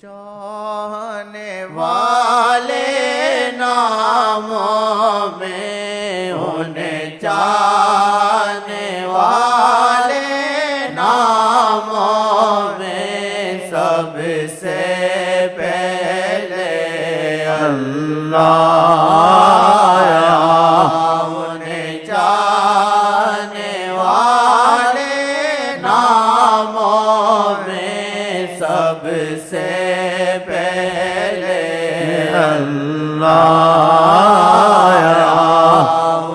چاہنے والے ناموں میں انہیں چاہنے والے ناموں میں سب سے پہلے اللہ، انہیں چاہنے والے ناموں میں سب سے پہلے اللہ،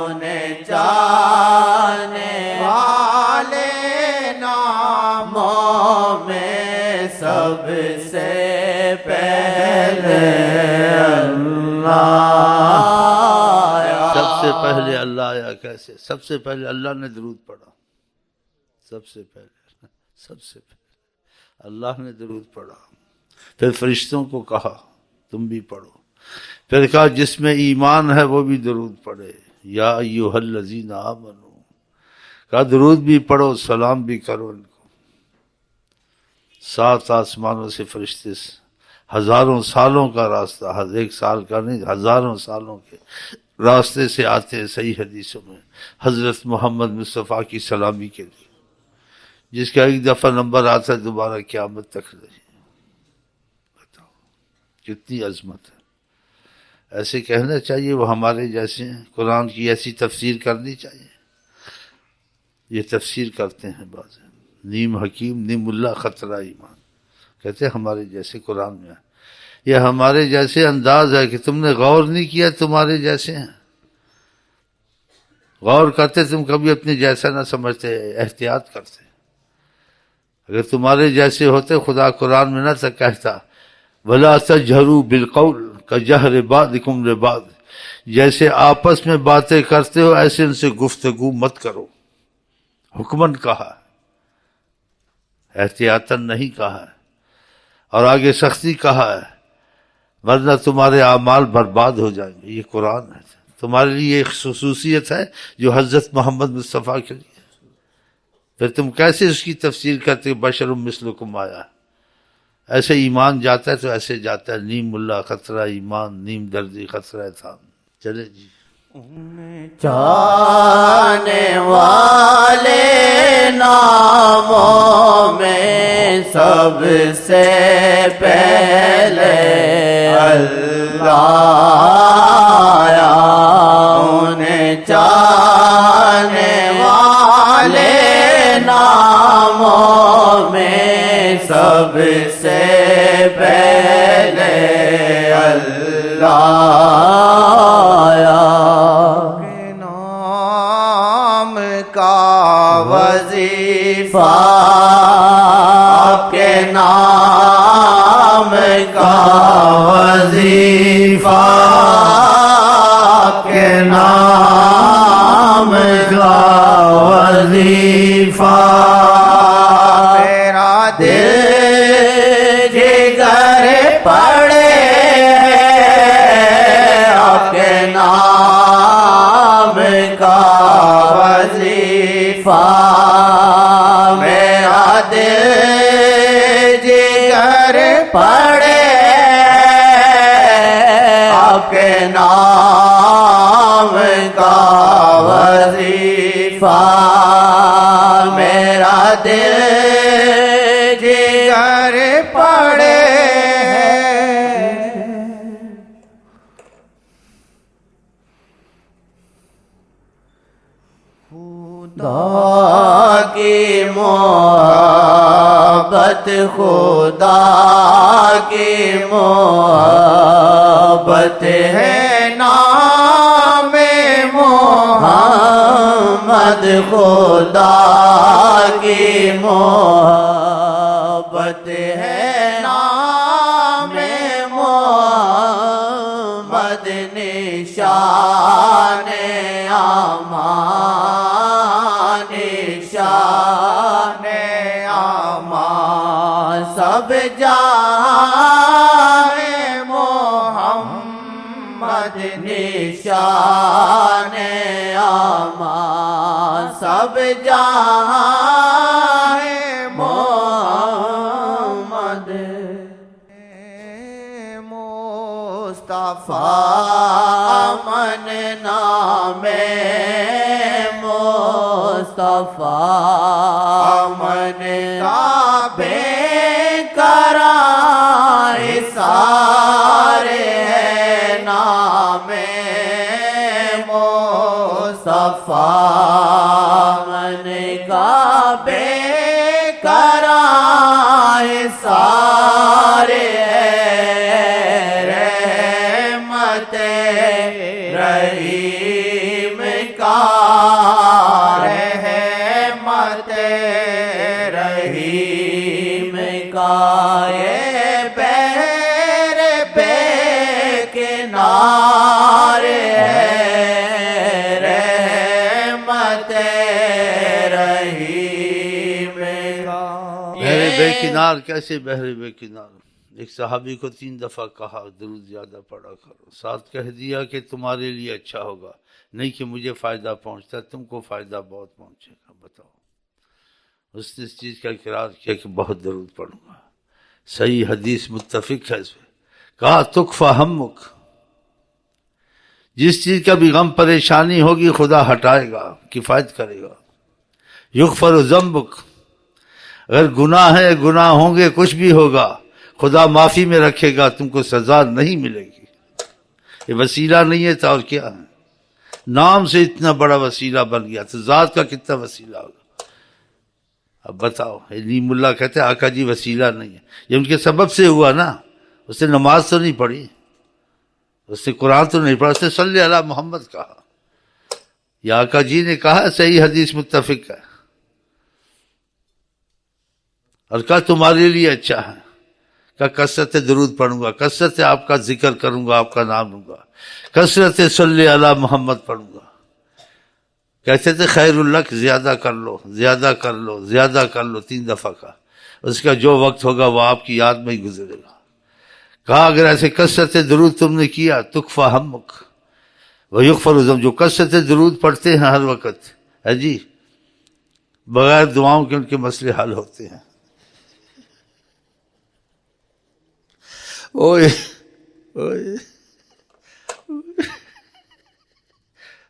انہیں چاہنے والے ناموں میں سب سے پہلے اللہ، سب سے پہلے اللہ آیا کیسے؟ سب سے پہلے اللہ نے درود پڑھا، سب سے پہلے اللہ نے درود پڑھا، پھر فرشتوں کو کہا تم بھی پڑھو، پھر کہا جس میں ایمان ہے وہ بھی درود پڑھے، یا ایھا الذین آمنو، کہا درود بھی پڑھو سلام بھی کرو ان کو۔ 7 آسمانوں سے فرشتے ہزاروں سالوں کا راستہ، ایک سال کا نہیں، ہزاروں سالوں کے راستے سے آتے ہیں صحیح حدیثوں میں حضرت محمد مصطفیٰ کی سلامی کے لیے، جس کا ایک دفعہ نمبر آتا ہے دوبارہ قیامت تک رہی۔ بتاؤ کتنی عظمت ہے۔ ایسے کہنا چاہیے وہ ہمارے جیسے ہیں، قرآن کی ایسی تفسیر کرنی چاہیے۔ یہ تفسیر کرتے ہیں بعض، نیم حکیم نیم اللہ خطرہ ایمان، کہتے ہیں ہمارے جیسے قرآن میں ہے۔ یہ ہمارے جیسے انداز ہے کہ تم نے غور نہیں کیا، تمہارے جیسے ہیں، غور کرتے تم کبھی اپنے جیسا نہ سمجھتے، احتیاط کرتے۔ اگر تمہارے جیسے ہوتے خدا قرآن میں نہ تک کہتا وَلَا تَجْهَرُوا بِالْقَوْلِ كَجَهْرِ بَعْضِكُمْ لِبَعْضٍ، جیسے آپس میں باتیں کرتے ہو ایسے ان سے گفتگو مت کرو۔ حکمن کہا ہے، احتیاطاً نہیں کہا ہے، اور آگے سختی کہا ہے، ورنہ تمہارے اعمال برباد ہو جائیں گے۔ یہ قرآن ہے، تمہارے لیے ایک خصوصیت ہے جو حضرت محمد مصطفیٰ کے لیے، پھر تم کیسے اس کی تفسیر کرتے بشر مثلکم آیا ہے؟ ایسے ایمان جاتا ہے تو ایسے جاتا ہے، نیم اللہ خطرہ ایمان نیم دردی خطرہ تھام۔ چلے جی، چاہنے والے ناموں میں سب سے پہلے اللہ، انہیں چاہنے والے ناموں میں سب سے پہلے اللہ کے نام کا وظیفہ، آپ کے نام کا وظیفہ، آپ کے نام کا وظیفہ، میرا دل جگر پڑے آپ کے نام کا وظیفہ، میرا دل جگر پڑے آپ کے نام کا وظیفہ، میرا دل جگر پڑے۔ خدا کی محبت، خدا کی محبت ہے نام محمد، خدا کی محبت ہے نام محمد، نشان امان، نشان امان، سب جہاں محمد، نشان امان، سب جہاں محمد، امن نام مصطفیٰ امن کا بے قرار سارے ہے نام مصطفیٰ امن کا بے قرار سارے رحیم کا رحمت رحیم کا یہ بحر بے کنار ہے رحمت رحیم کا بحر بے کنار کیسے بحر بے کنار؟ ایک صحابی کو 3 دفعہ کہا درود زیادہ پڑھا کرو، ساتھ کہہ دیا کہ تمہارے لیے اچھا ہوگا، نہیں کہ مجھے فائدہ پہنچتا، تم کو فائدہ بہت پہنچے گا۔ بتاؤ، اس نے اس چیز کا اقرار کیا کہ بہت درود پڑھوں گا۔ صحیح حدیث متفق ہے اس پہ، کہا تکفی ہمک، جس چیز کا بھی غم پریشانی ہوگی خدا ہٹائے گا، کفایت کرے گا۔ یغفر ذنبک، اگر گناہ ہے، گناہ ہوں گے، کچھ بھی ہوگا، خدا معافی میں رکھے گا، تم کو سزا نہیں ملے گی۔ یہ وسیلہ نہیں ہے تو اور کیا ہے؟ نام سے اتنا بڑا وسیلہ بن گیا تو ذات کا کتنا وسیلہ ہوگا؟ اب بتاؤ، نیم اللہ کہتے ہیں آقا جی وسیلہ نہیں ہے، یہ ان کے سبب سے ہوا نا۔ اس نے نماز تو نہیں پڑھی، اس نے قرآن تو نہیں پڑھا، اس نے صلی علی محمد کہا۔ یہ آقا جی نے کہا، صحیح حدیث متفق ہے، اور کہا تمہارے لیے اچھا ہے، کہ کثرت درود پڑھوں گا، کثرت آپ کا ذکر کروں گا، آپ کا نام لوں گا، کثرت صلی علی محمد پڑھوں گا۔ کہتے تھے خیر الک، زیادہ کر لو، زیادہ کر لو، زیادہ کر لو، 3 دفعہ کا، اس کا جو وقت ہوگا وہ آپ کی یاد میں ہی گزرے گا۔ کہا اگر ایسے کثرت درود تم نے کیا، تکفی ہمک ویغفر ذنبک، جو کثرت درود پڑھتے ہیں ہر وقت ہے جی، بغیر دعاؤں کے ان کے مسئلے حل ہوتے ہیں۔ اوئے اوئے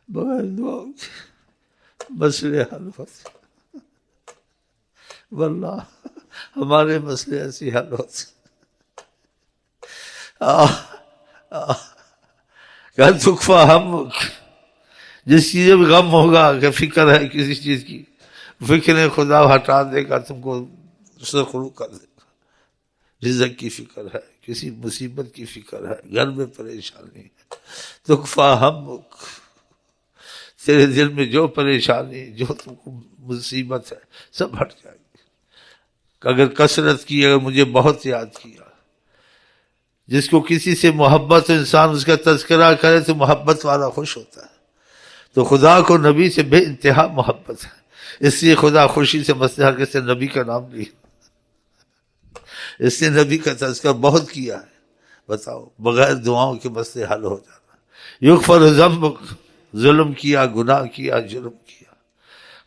بغیر دعاؤں کے مسئلے حل ہوتے، واللہ ہمارے مسئلے ایسے حل ہوتے۔ کہ تکفی ہمک، جس چیز میں غم ہوگا، کہ فکر ہے کسی چیز کی، فکر خدا ہٹا دے گا، تم کو سرخرو کر دے گا۔ رزق کی فکر ہے، کسی مصیبت کی فکر ہے، گھر میں پریشانی ہے، تکفی ہمک، تیرے دل میں جو پریشانی، جو تم کو مصیبت ہے، سب ہٹ جائے گی۔ اگر کثرت کی، اگر مجھے بہت یاد کیا، جس کو کسی سے محبت ہو، انسان اس کا تذکرہ کرے تو محبت والا خوش ہوتا ہے۔ تو خدا کو نبی سے بے انتہا محبت ہے، اس لیے خدا خوشی سے مسجد کے سے نبی کا نام لیا، اس نے نبی کا تذکرہ بہت کیا ہے۔ بتاؤ، بغیر دعاؤں کے مسئلے حل ہو جانا۔ یغفر ذنبک، ظلم کیا، گناہ کیا، جرم کیا،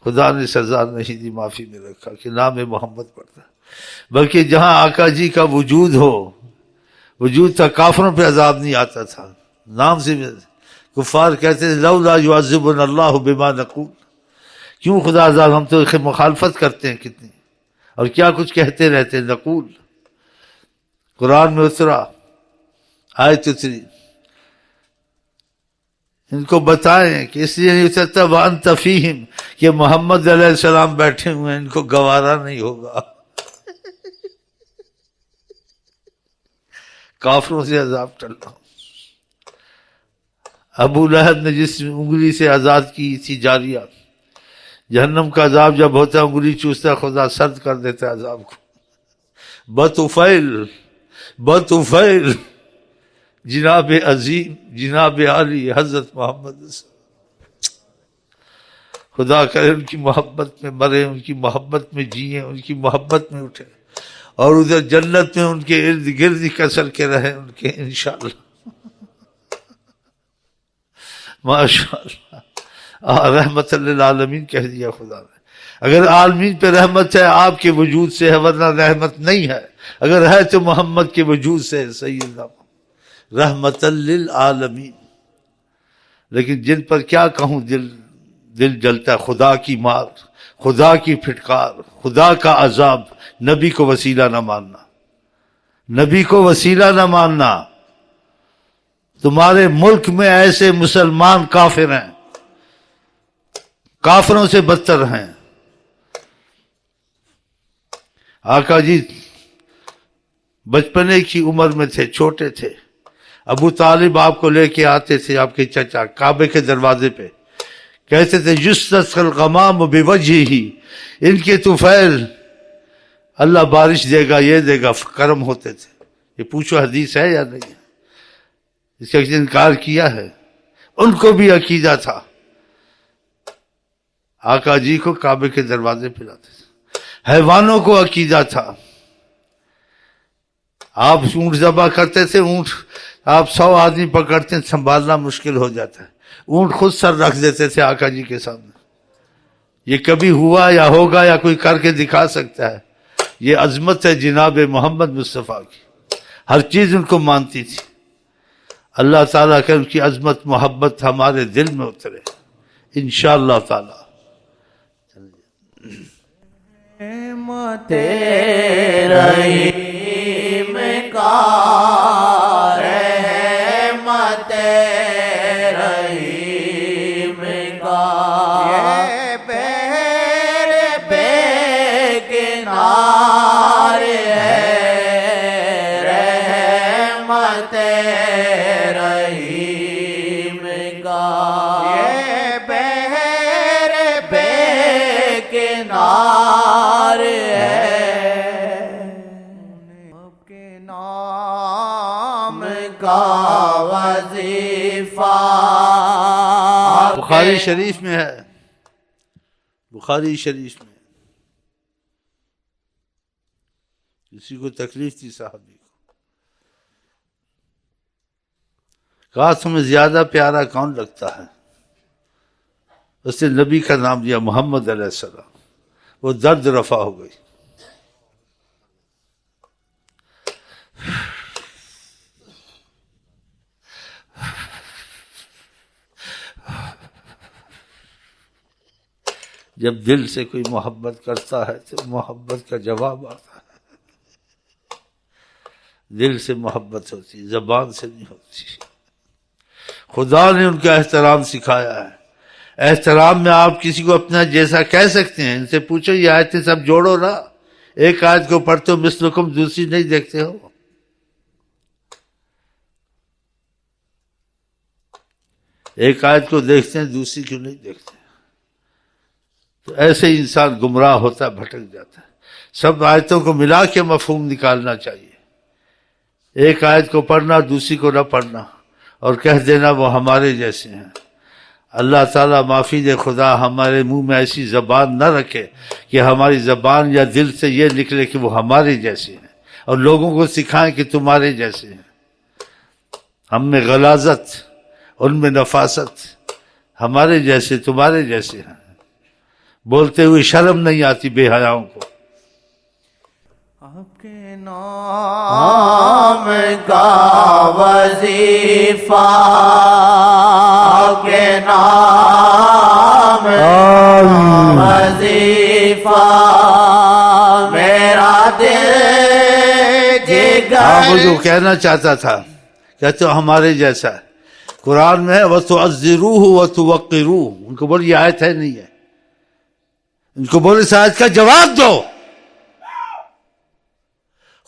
خدا نے سزا نہیں دی، معافی میں رکھا کہ نام محمد پڑھتا ہے۔ بلکہ جہاں آقا جی کا وجود ہو، وجود تھا، کافروں پہ عذاب نہیں آتا تھا، نام سے بھی۔ کفار کہتے ہیں لولا یعذبنا اللہ بما نقول، کیوں خدا عذاب، ہم تو مخالفت کرتے ہیں کتنی، اور کیا کچھ کہتے رہتے ہیں۔ نقول قرآن میں اترا، آیت اتری، ان کو بتائیں کہ اس لیے نہیں اترتا وانت فیہم، کہ محمد علیہ السلام بیٹھے ہوئے ہیں، ان کو گوارا نہیں ہوگا۔ کافروں سے عذاب ٹلنا۔ ابو لہب نے جس انگلی سے آزاد کی تھی جاریہ، جہنم کا عذاب جب ہوتا ہے انگلی چوستا ہے، خدا سرد کر دیتا ہے عذاب کو۔ بطفیل، بطفیل، جناب عظیم، جناب عالی حضرت محمد صلی اللہ علیہ وسلم، خدا کرے ان کی محبت میں مرے، ان کی محبت میں جئیں، ان کی محبت میں اٹھے، اور ادھر جنت میں ان کے ارد گرد کسر کے رہے ان کے انشاءاللہ۔ ماشاءاللہ، رحمت للعالمین کہہ دیا خدا نے۔ اگر عالمین پہ رحمت ہے آپ کے وجود سے ہے، ورنہ رحمت نہیں ہے۔ اگر ہے تو محمد کے وجود سے، صحیح اللہ رحمت للعالمین. لیکن جن پر کیا کہوں، دل جلتا ہے. خدا کی مار، خدا کی پھٹکار، خدا کا عذاب. نبی کو وسیلہ نہ ماننا، نبی کو وسیلہ نہ ماننا. تمہارے ملک میں ایسے مسلمان کافر ہیں، کافروں سے بدتر ہیں. آقا جی بچپنے کی عمر میں تھے، چھوٹے تھے. ابو طالب آپ کو لے کے آتے تھے، آپ کے چچا، کعبے کے دروازے پہ. کہتے تھے یستسقی الغمام بوجہہ، ان کے طفیل اللہ بارش دے گا، یہ دے گا. کرم ہوتے تھے. یہ پوچھو حدیث ہے یا نہیں ہے؟ اس کا انکار کیا ہے. ان کو بھی عقیدہ تھا. آقا جی کو کعبے کے دروازے پہ لاتے تھے. حیوانوں کو عقیدہ تھا. آپ اونٹ ذبح کرتے تھے، اونٹ آپ 100 آدمی پکڑتے ہیں، سنبھالنا مشکل ہو جاتا ہے. اونٹ خود سر رکھ دیتے تھے آقا جی کے سامنے. یہ کبھی ہوا یا ہوگا یا کوئی کر کے دکھا سکتا ہے؟ یہ عظمت ہے جناب محمد مصطفیٰ کی. ہر چیز ان کو مانتی تھی. اللہ تعالیٰ کہ ان کی عظمت محبت ہمارے دل میں اترے انشاءاللہ تعالیٰ. رحمت رحیم کا، رحمت رحیم کا، یہ بحر بے کنار ہے. رحمت رحیم کا، یہ بحر بے کنار ہے. آپ کے نام کا وظیفہ. بخاری شریف میں ہے، بخاری شریف میں. کسی کو تکلیف تھی صحابی کو، کہا تمہیں زیادہ پیارا کون لگتا ہے؟ اس نے نبی کا نام لیا محمد علیہ السلام. وہ درد رفع ہو گئی. جب دل سے کوئی محبت کرتا ہے تو محبت کا جواب آتا ہے. دل سے محبت ہوتی، زبان سے نہیں ہوتی. خدا نے ان کا احترام سکھایا ہے. احترام میں آپ کسی کو اپنا جیسا کہہ سکتے ہیں. ان سے پوچھو یہ آیتیں سب جوڑو نا. ایک آیت کو پڑھتے ہو مثلکم، دوسری نہیں دیکھتے ہو. ایک آیت کو دیکھتے ہیں، دوسری کیوں نہیں دیکھتے؟ تو ایسے ہی انسان گمراہ ہوتا ہے، بھٹک جاتا ہے. سب آیتوں کو ملا کے مفہوم نکالنا چاہیے. ایک آیت کو پڑھنا، دوسری کو نہ پڑھنا اور کہہ دینا وہ ہمارے جیسے ہیں. اللہ تعالیٰ معافی دے خدا ہمارے منہ میں ایسی زبان نہ رکھے کہ ہماری زبان یا دل سے یہ نکلے کہ وہ ہمارے جیسے ہیں اور لوگوں کو سکھائیں کہ تمہارے جیسے ہیں. ہم میں غلاظت، ان میں نفاست. ہمارے جیسے تمہارے جیسے ہیں. بولتے ہوئے شرم نہیں آتی بے حیاؤں کو. آپ کے نام کا وظیفہ، آپ کے نام کا وظیفہ، میرا دل جگر. وہ جو کہنا چاہتا تھا کہتے ہو ہمارے جیسا ہے. قرآن میں ہے وَتُعَزِّرُوهُ وَتُوَقِّرُوهُ. ان کو بولے یہ آیت ہے نہیں ہے. ان کو بولے اس آیت کا جواب دو.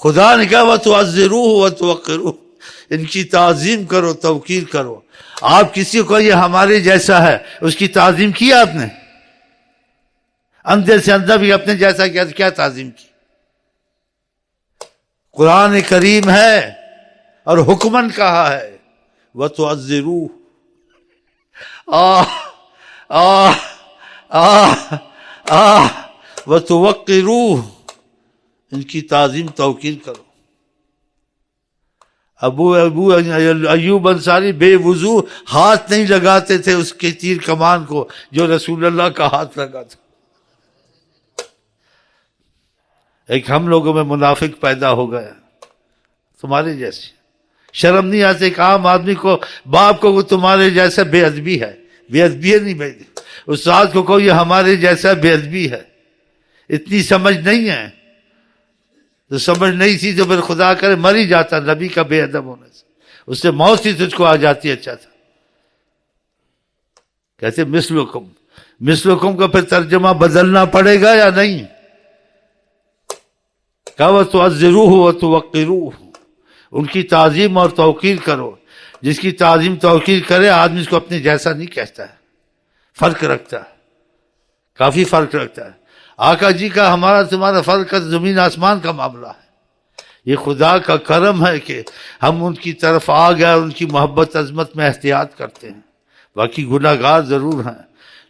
خدا نے کہا وَتُعَزِّرُوهُ وَتُوَقِّرُوهُ. ان کی تعظیم کرو، توقیر کرو. آپ کسی کو یہ ہمارے جیسا ہے، اس کی تعظیم کی آپ نے؟ اندر سے اندر بھی اپنے جیسا کیا تعظیم کی؟ قرآن کریم ہے اور حکمن کہا ہے وَتُعَزِّرُوهُ. وَتُوَقِّرُوهُ. ان کی تعظیم توقیر کرو. ابو ایوب انصاری بے وضو ہاتھ نہیں لگاتے تھے اس کے تیر کمان کو جو رسول اللہ کا ہاتھ لگا تھا. ایک ہم لوگوں میں منافق پیدا ہو گیا تمہارے جیسے. شرم نہیں آتی ایک عام آدمی کو باپ کو تمہارے جیسا بے ادبی ہے، بے ادبی ہے نہیں بھائی، استاد کو کہو یہ ہمارے جیسا بے ادبی ہے، اتنی سمجھ نہیں ہے، تو سمجھ نہیں تھی تو پھر خدا کرے مر ہی جاتا نبی کا بے ادب ہونے سے، اس سے موت ہی تجھ کو آ جاتی اچھا تھا۔ کہتے مثلکم، مثلکم کا پھر ترجمہ بدلنا پڑے گا یا نہیں؟ کہ وَتُعَزِّرُوهُ وَتُوَقِّرُوهُ، ان کی تعظیم اور توقیر کرو، جس کی تعظیم توقیر کرے آدمی اس کو اپنے جیسا نہیں کہتا ہے، فرق رکھتا ہے، کافی فرق رکھتا ہے۔ آقا جی کا ہمارا تمہارا فرق زمین آسمان کا معاملہ ہے، یہ خدا کا کرم ہے کہ ہم ان کی طرف آ گئے، ان کی محبت عظمت میں احتیاط کرتے ہیں، باقی گناہ گار ضرور ہیں،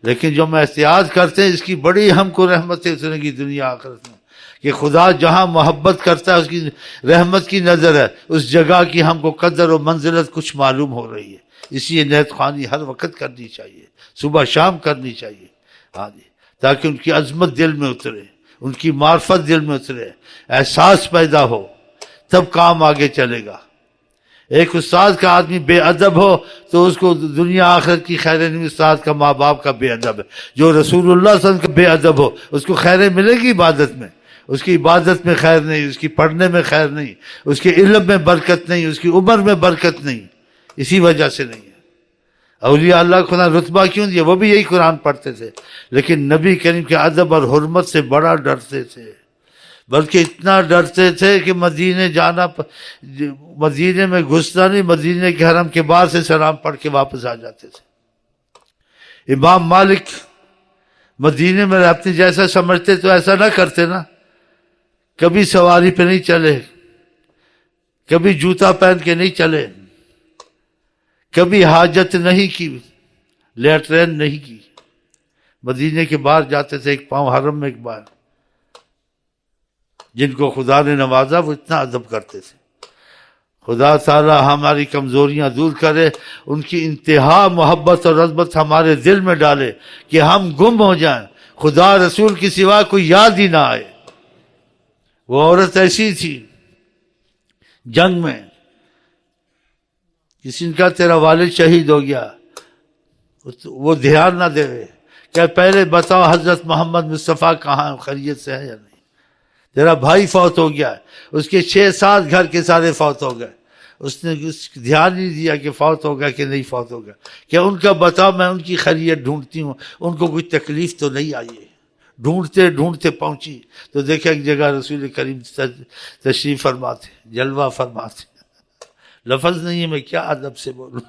لیکن جو ہم احتیاط کرتے ہیں اس کی بڑی ہم کو رحمتیں اتریں گی دنیا آخرت میں، کہ خدا جہاں محبت کرتا ہے اس کی رحمت کی نظر ہے، اس جگہ کی ہم کو قدر و منزلت کچھ معلوم ہو رہی ہے، اس لیے نیت خوانی ہر وقت کرنی چاہیے، صبح شام کرنی چاہیے، ہاں جی، تاکہ ان کی عظمت دل میں اترے، ان کی معرفت دل میں اترے، احساس پیدا ہو، تب کام آگے چلے گا۔ ایک استاد کا آدمی بے ادب ہو تو اس کو دنیا آخرت کی خیریں نہیں، استاد کا ماں باپ کا بے ادب ہے۔ جو رسول اللہ صلی اللہ علیہ وسلم کا بے ادب ہو اس کو خیریں ملے گی عبادت میں، اس کی عبادت میں خیر نہیں، اس کی پڑھنے میں خیر نہیں، اس کے علم میں برکت نہیں، اس کی عمر میں برکت نہیں، اسی وجہ سے نہیں ہے۔ اولیاء اللہ کو نہ رتبہ کیوں دیا؟ وہ بھی یہی قرآن پڑھتے تھے، لیکن نبی کریم کے ادب اور حرمت سے بڑا ڈرتے تھے، بلکہ اتنا ڈرتے تھے کہ مدینے جانا، مدینے میں گھسنا نہیں، مدینے کے حرم کے باہر سے سلام پڑھ کے واپس آ جاتے تھے۔ امام مالک مدینے میں اپنے جیسا سمجھتے تو ایسا نہ کرتے نا، کبھی سواری پہ نہیں چلے، کبھی جوتا پہن کے نہیں چلے، کبھی حاجت نہیں کی، لیٹرین نہیں کی، مدینے کے باہر جاتے تھے ایک پاؤں حرم میں ایک بار۔ جن کو خدا نے نوازا وہ اتنا ادب کرتے تھے۔ خدا تعالی ہماری کمزوریاں دور کرے، ان کی انتہا محبت اور عظمت ہمارے دل میں ڈالے کہ ہم گم ہو جائیں، خدا رسول کی سوا کوئی یاد ہی نہ آئے۔ وہ عورت ایسی تھی جنگ میں، کسی نے کہا تیرا والد شہید ہو گیا، وہ دھیان نہ دے، کہ پہلے بتاؤ حضرت محمد مصطفیٰ کہاں، خیریت سے ہے یا نہیں؟ تیرا بھائی فوت ہو گیا، اس کے 6-7 گھر کے سارے فوت ہو گئے، اس نے دھیان نہیں دیا کہ فوت ہو گیا کہ نہیں فوت ہو گیا، کہ ان کا بتاؤ میں ان کی خیریت ڈھونڈتی ہوں، ان کو کوئی تکلیف تو نہیں آئی ہے۔ ڈھونڈتے ڈھونڈتے پہنچی تو دیکھا ایک جگہ رسول کریم تشریف فرماتے، جلوہ فرماتے، لفظ نہیں ہے میں کیا ادب سے بولوں،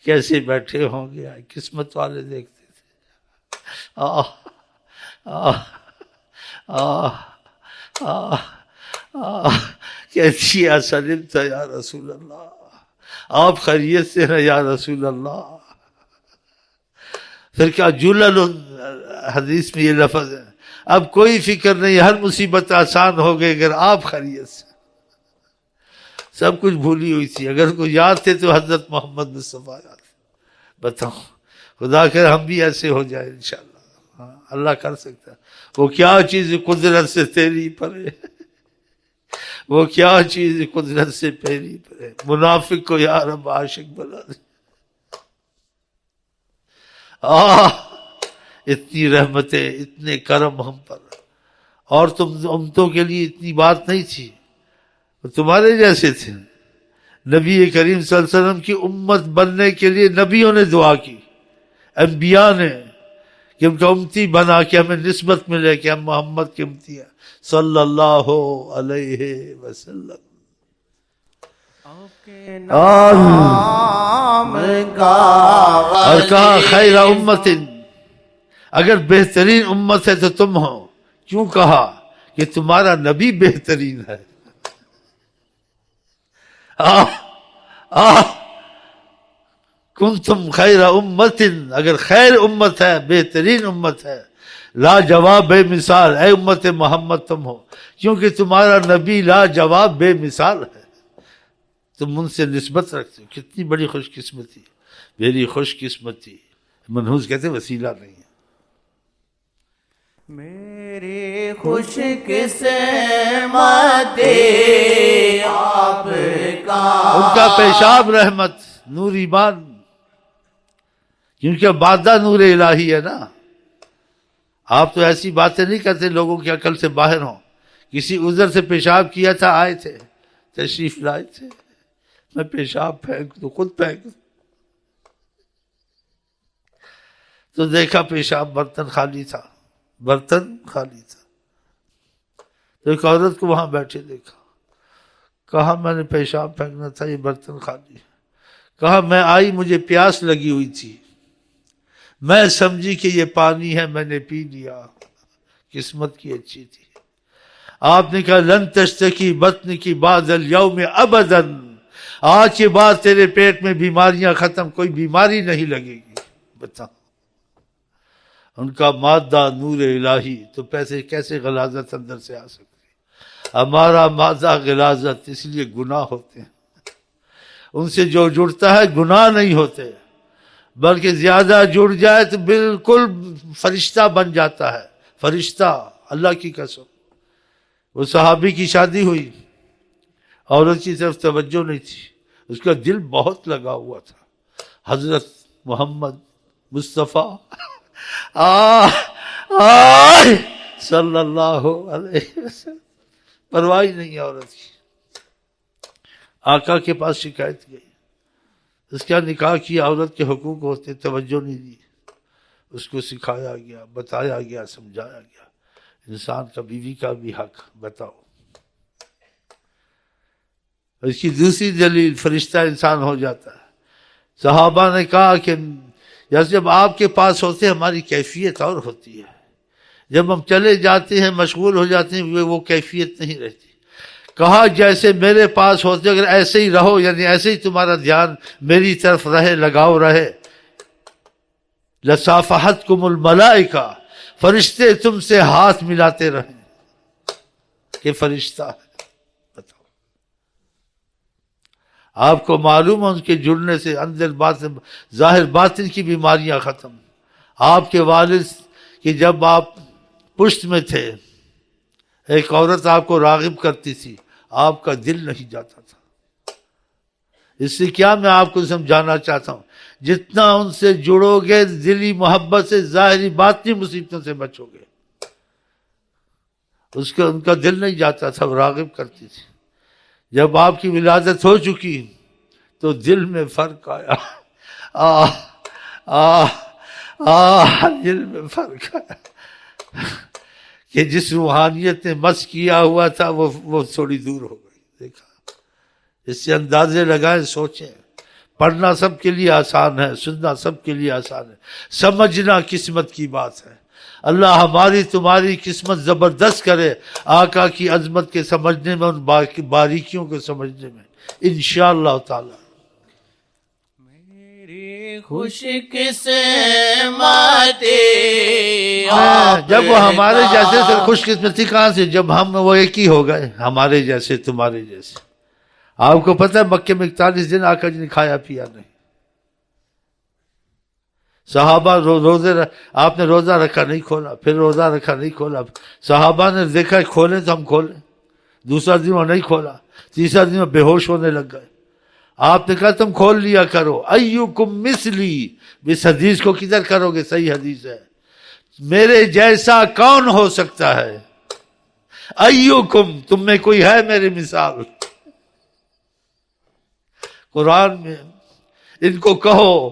کیسے بیٹھے ہوں گے، قسمت والے دیکھتے تھے، کیسی سلمت یا رسول اللہ، آپ خیریت سے ہیں یا رسول اللہ۔ پھر کیا جلل حدیث میں یہ لفظ ہے، اب کوئی فکر نہیں، ہر مصیبت آسان ہو گئی اگر آپ خیریت سے۔ سب کچھ بھولی ہوئی تھی، اگر کوئی یاد تھے تو حضرت محمد مصطفیٰ یاد تھے۔ بتاؤ، خدا کر ہم بھی ایسے ہو جائے انشاءاللہ، ہاں اللہ کر سکتا ہے۔ وہ کیا چیز قدرت سے تیری پرے، وہ کیا چیز قدرت سے تیری پرے، منافق کو یا رب عاشق بنا دے۔ اتنی رحمتیں، اتنے کرم ہم پر، اور تم امتوں کے لیے اتنی بات نہیں تھی، تمہارے جیسے تھے۔ نبی کریم صلی اللہ علیہ وسلم کی امت بننے کے لیے نبیوں نے دعا کی، انبیاء نے، کہ ان کا امتی بنا کے ہمیں نسبت ملے کہ ہم محمد کے امتی ہیں صلی اللہ علیہ وسلم۔ نام کا اور کہا خیر امت، اگر بہترین امت ہے تو تم ہو، کیوں کہا کہ تمہارا نبی بہترین ہے۔ کنتم خیر امت، اگر خیر امت ہے، بہترین امت ہے، لا جواب بے مثال، اے امت محمد تم ہو، کیونکہ تمہارا نبی لا جواب بے مثال ہے، تم ان سے نسبت رکھتے ہو۔ کتنی بڑی خوش قسمتی، میری خوش قسمتی، منحوس کہتے وسیلہ نہیں ہے۔ میری خوش قسمتی آپ ان کا پیشاب رحمت، نور ایمان، کیونکہ مادہ نور الہی ہے نا. آپ تو ایسی باتیں نہیں کرتے لوگوں کی عقل سے باہر ہوں. کسی عذر سے پیشاب کیا تھا، آئے تھے، تشریف لائے تھے، میں پیشاب پھینک دوں، خود پھینک دوں، تو دیکھا پیشاب برتن خالی تھا، برتن خالی تھا. تو ایک عورت کو وہاں بیٹھے دیکھا، کہا میں نے پیشاب پھینکنا تھا، یہ برتن خالی ہے. کہا میں آئی، مجھے پیاس لگی ہوئی تھی، میں سمجھی کہ یہ پانی ہے، میں نے پی لیا، قسمت کی اچھی تھی. آپ نے کہا لن تشتکی بطن کی بعد الیوم ابدا، آج کے بعد تیرے پیٹ میں بیماریاں ختم، کوئی بیماری نہیں لگے گی. بتا ان کا مادہ نور الہی، تو پیسے کیسے غلاظت اندر سے آ سکتی؟ ہمارا مادہ غلاظت، اس لیے گناہ ہوتے ہیں. ان سے جو جڑتا ہے گناہ نہیں ہوتے، بلکہ زیادہ جڑ جائے تو بالکل فرشتہ بن جاتا ہے. فرشتہ، اللہ کی قسم. وہ صحابی کی شادی ہوئی، عورت کی طرف توجہ نہیں تھی، اس کا دل بہت لگا ہوا تھا. حضرت محمد مصطفیٰ صلی اللہ علیہ وسلم، پرواہ نہیں عورت کی. آقا کے پاس شکایت گئی، اس کا نکاح کیا، عورت کے حقوق ہوتے، توجہ نہیں دی. اس کو سکھایا گیا، بتایا گیا، سمجھایا گیا. انسان کا بیوی کا بھی حق بتاؤ. اس کی دوسری دلیل، فرشتہ انسان ہو جاتا ہے. صحابہ نے کہا کہ جب آپ کے پاس ہوتے ہماری کیفیت اور ہوتی ہے، جب ہم چلے جاتے ہیں مشغول ہو جاتے ہیں وہ کیفیت نہیں رہتی. کہا جیسے میرے پاس ہوتے اگر ایسے ہی رہو، یعنی ایسے ہی تمہارا دھیان میری طرف رہے، لگاؤ رہے، لصافحتکم الملائکہ، فرشتے تم سے ہاتھ ملاتے رہیں کہ فرشتہ ہے. بتاؤ آپ کو معلوم ہے ان کے جڑنے سے اندر باطن، ظاہر باطن کی بیماریاں ختم. آپ کے والد کہ جب آپ پشت میں تھے، ایک عورت آپ کو راغب کرتی تھی، آپ کا دل نہیں جاتا تھا. اس سے کیا میں آپ کو سمجھانا چاہتا ہوں، جتنا ان سے جڑو گے دلی محبت سے، ظاہری باطنی مصیبتوں سے بچو گے. ان کا دل نہیں جاتا تھا، وہ راغب کرتی تھی. جب آپ کی ولادت ہو چکی تو دل میں فرق آیا. دل میں فرق آیا کہ جس روحانیت نے مس کیا ہوا تھا وہ تھوڑی دور ہو گئی. دیکھا، اس سے اندازے لگائیں، سوچیں. پڑھنا سب کے لیے آسان ہے، سننا سب کے لیے آسان ہے، سمجھنا قسمت کی بات ہے. اللہ ہماری تمہاری قسمت زبردست کرے آقا کی عظمت کے سمجھنے میں، ان باریکیوں کو سمجھنے میں، انشاءاللہ تعالی. میری خوش قسمتی جب وہ ہمارے جیسے تو خوش قسمتی کہاں سے، جب ہم وہ ایک ہی ہو گئے، ہمارے جیسے، تمہارے جیسے. آپ کو پتہ ہے مکے میں 41 دن آقا جی نے کھایا پیا نہیں. صحابہ روزے آپ نے روزہ رکھا نہیں کھولا، پھر روزہ رکھا نہیں کھولا. صحابہ نے دیکھا کھولیں تو ہم کھولیں، دوسرا دن وہ نہیں کھولا، تیسرا دن وہ بے ہوش ہونے لگ گئے. آپ نے کہا تم کھول لیا کرو. ایوکم مثلی، اس حدیث کو کدھر کرو گے، صحیح حدیث ہے، میرے جیسا کون ہو سکتا ہے. ایوکم، تم میں کوئی ہے میری مثال. قرآن میں ان کو کہو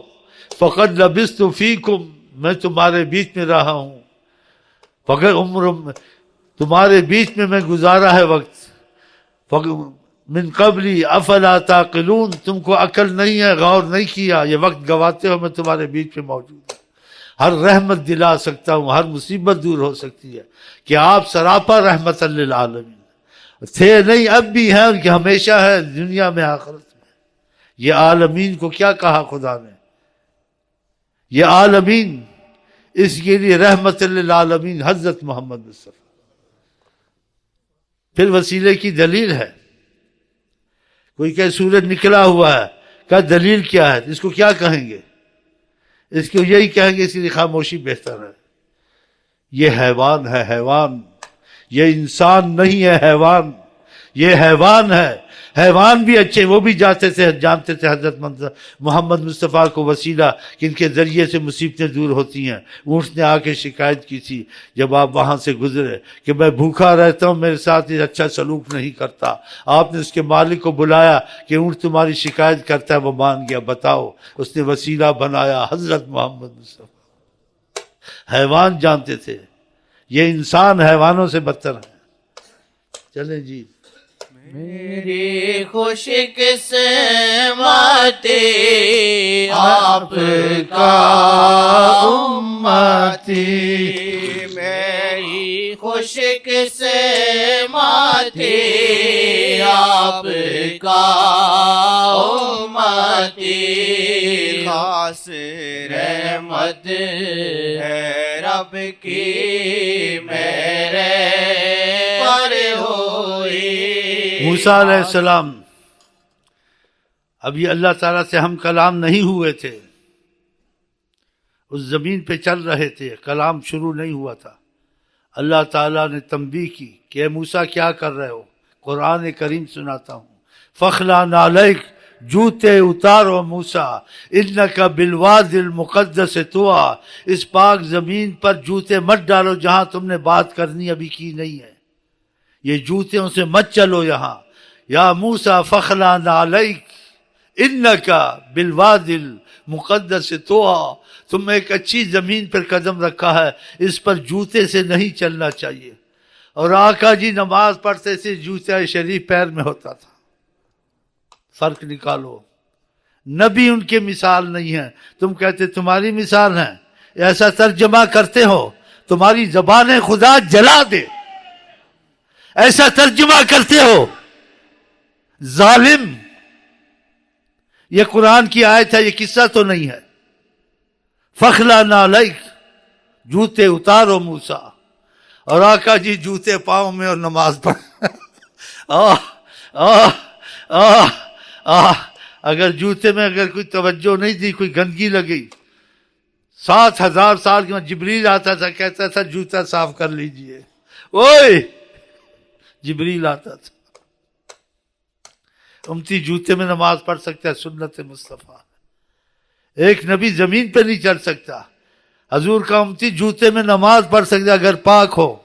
فقد لبثت فیکم، میں تمہارے بیچ میں رہا ہوں، فقد عمر، تمہارے بیچ میں گزارا ہے وقت. من قبلی افلا تعقلون، تم کو عقل نہیں ہے، غور نہیں کیا، یہ وقت گواتے ہو میں تمہارے بیچ میں موجود ہوں. ہر رحمت دلا سکتا ہوں، ہر مصیبت دور ہو سکتی ہے. کہ آپ سراپا رحمت للعالمین تھے نہیں، اب بھی ہیں، کہ ہمیشہ ہے دنیا میں آخرت میں. یہ عالمین کو کیا کہا خدا نے، یہ عالمین، اس کے لیے رحمت للعالمین حضرت محمد مصطفیٰ. پھر وسیلے کی دلیل ہے. کوئی کہ سورج نکلا ہوا ہے، کیا دلیل کیا ہے، اس کو کیا کہیں گے؟ اس کو یہی کہیں گے اس کی خاموشی بہتر ہے. یہ حیوان ہے، حیوان، یہ انسان نہیں ہے، حیوان، یہ حیوان ہے. حیوان بھی اچھے، وہ بھی جانتے تھے حضرت محمد مصطفیٰ کو وسیلہ کہ ان کے ذریعے سے مصیبتیں دور ہوتی ہیں۔ اونٹ نے آ کے شکایت کی تھی جب آپ وہاں سے گزرے کہ میں بھوکا رہتا ہوں، میرے ساتھ یہ اچھا سلوک نہیں کرتا۔ آپ نے اس کے مالک کو بلایا کہ اونٹ تمہاری شکایت کرتا ہے، وہ مان گیا، بتاؤ۔ اس نے وسیلہ بنایا حضرت محمد مصطفیٰ۔ حیوان جانتے تھے، یہ انسان حیوانوں سے بدتر ہے۔ چلیں جی۔ میری خوش قسمتی آپ کا امتی، میری خوش قسمتی آپ کا امتی، خاص رحمت ہے رب کی میرے پر ہوئی۔ موسیٰ علیہ السلام، اب یہ اللہ تعالیٰ سے ہم کلام نہیں ہوئے تھے، اس زمین پہ چل رہے تھے، کلام شروع نہیں ہوا تھا۔ اللہ تعالیٰ نے تنبیہ کی کہ اے موسیٰ کیا کر رہے ہو؟ قرآن کریم سناتا ہوں۔ فَخْلَعْ نَعْلَيْكَ، جوتے اتارو موسیٰ، اِنَّكَ بِالْوَادِ الْمُقَدَّسِ طُوًى، اس پاک زمین پر جوتے مت ڈالو جہاں تم نے بات کرنی ابھی کی نہیں ہے، یہ جوتوں سے مت چلو یہاں۔ یا موسیٰ فَخْلَعْ نَعْلَيْكَ اِنَّكَ بِالْوَادِ الْمُقَدَّسِ طُوًى، تم ایک اچھی زمین پر قدم رکھا ہے، اس پر جوتے سے نہیں چلنا چاہیے۔ اور آقا جی نماز پڑھتے تھے، جوتا شریف پیر میں ہوتا تھا۔ فرق نکالو، نبی ان کے مثال نہیں ہے، تم کہتے تمہاری مثال ہے، ایسا ترجمہ کرتے ہو تمہاری زبان خدا جلا دے، ایسا ترجمہ کرتے ہو ظالم۔ یہ قرآن کی آیت ہے، یہ قصہ تو نہیں ہے۔ فَخْلَعْ نَعْلَيْكَ، جوتے اتارو موسیٰ، اور آقا جی جوتے پاؤں میں اور نماز پڑھ۔ اگر جوتے میں اگر کوئی توجہ نہیں دی، کوئی گندگی لگی، 7,000 سال کے بعد جبریل آتا تھا، کہتا تھا جوتا صاف کر لیجئے، اوئے جبریل آتا تھا۔ امتی جوتے میں نماز پڑھ سکتا ہے، سنت مصطفیٰ۔ ایک نبی زمین پہ نہیں چل سکتا، حضور کا امتی جوتے میں نماز پڑھ سکتا اگر پاک ہو،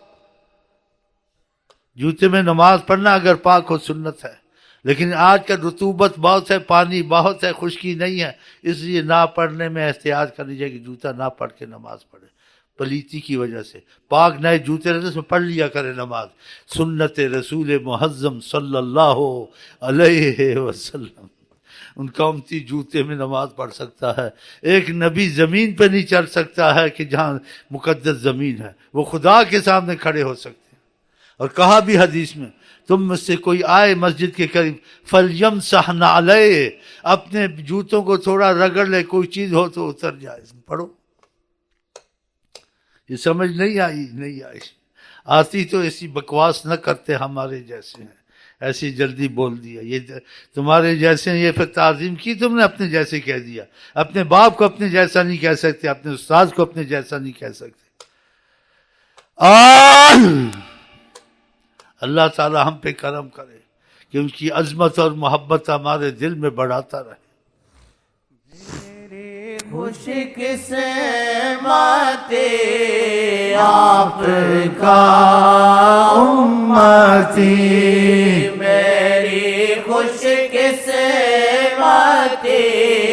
جوتے میں نماز پڑھنا اگر پاک ہو سنت ہے۔ لیکن آج کل رطوبت بہت ہے، پانی بہت ہے، خشکی نہیں ہے، اس لیے نہ پڑھنے میں احتیاط کرنی چاہیے کہ جوتا نہ پڑھ کے نماز پڑھے، پلیتی کی وجہ سے۔ پاک نئے جوتے رہتے اس میں پڑھ لیا کرے نماز، سنت رسول معظم صلی اللہ علیہ وسلم۔ ان کا امتی جوتے میں نماز پڑھ سکتا ہے۔ ایک نبی زمین پہ نہیں چل سکتا ہے کہ جہاں مقدس زمین ہے، وہ خدا کے سامنے کھڑے ہو سکتے ہیں۔ اور کہا بھی حدیث میں، تم میں سے کوئی آئے مسجد کے قریب فَلْيَمْسَحْ نَعْلَيْهِ، اپنے جوتوں کو تھوڑا رگڑ لے، کوئی چیز ہو تو اتر جائے۔ پڑھو، یہ سمجھ نہیں آئی، آتی تو ایسی بکواس نہ کرتے، ہمارے جیسے ہیں، ایسی جلدی بول دیا، یہ تمہارے جیسے ہیں، یہ پھر تعظیم کی تم نے، اپنے جیسے کہہ دیا۔ اپنے باپ کو اپنے جیسا نہیں کہہ سکتے، اپنے استاد کو اپنے جیسا نہیں کہہ سکتے۔ اللہ تعالی ہم پہ کرم کرے کہ ان کی عظمت اور محبت ہمارے دل میں بڑھاتا رہے۔ میری خوش قسمتی آپ کا امتی، میری خوش قسمتی